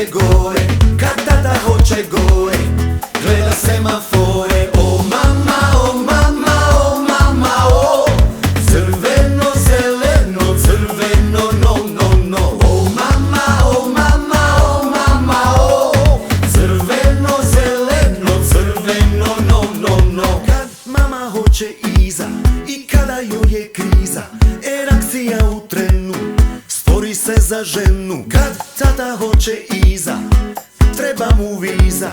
ide gore, kad tata hoće gore, gleda semafore. O mama, o mama, o mama, o crveno, zeleno, crveno, no, no, no. O mama, o mama, o mama, o crveno, zeleno, crveno, no, no, no. Kad mama hoće iza i kada joj je kriza, erekcija u trenu, stvori se za ženu. Kad tata hoće iza, treba mu viza,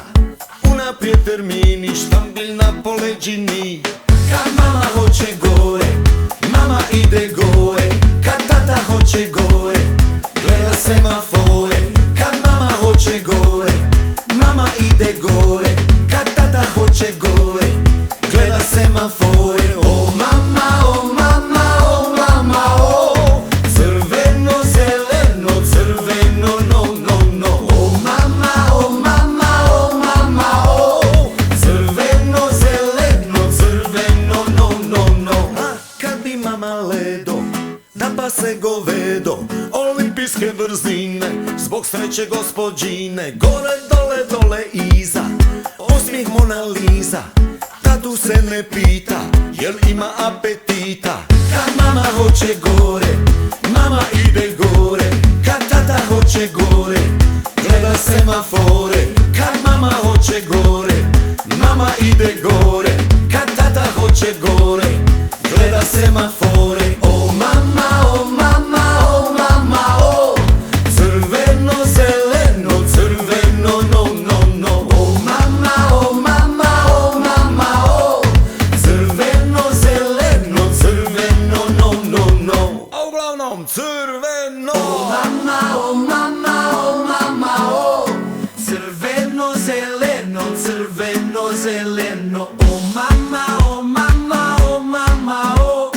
unaprijed termini, štambilj na poleđini. Kad mama hoće gore, mama ide gore, kad tata hoće gore, gleda semafore. Kad mama hoće gore, mama ide gore, kad tata hoće gore, gleda semafore. O mama, o mama, o mama, o crveno, zeleno, crveno, no, no, no. O mama, o mama, o mama, o crveno, zeleno, crveno, no, no, no. A kad bi mama ledo da pase govedo, olimpijske brzine, zbog sreće gospođine, gore, dole, dole, iza, osmijeh Mona Lisa. Tatu se ne pita, jel ima apetita. Kad mama hoće gore, mama ide gore, kad tata hoće gore, gleda semafore. Kad mama hoće gore, mama ide gore, kad tata hoće gore, gleda semafore. O mama, o mama, o mama, o crveno, zeleno, crveno, no, no, no. O mama, o mama, o mama, o crveno, zeleno, crveno, no, no, no. A uglavnom crveno. O mama, o mama, o mama, o crveno, zeleno, crveno, zeleno. O mama, o mama, o mama, o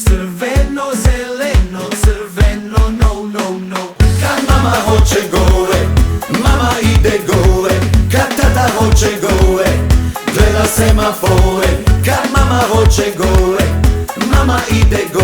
crveno, zeleno, crveno, no, no, no. Kad mama hoće gore, mama ide gore, kad tata hoće gore, gleda semafore. Kad mama hoće gore, mama ide gore.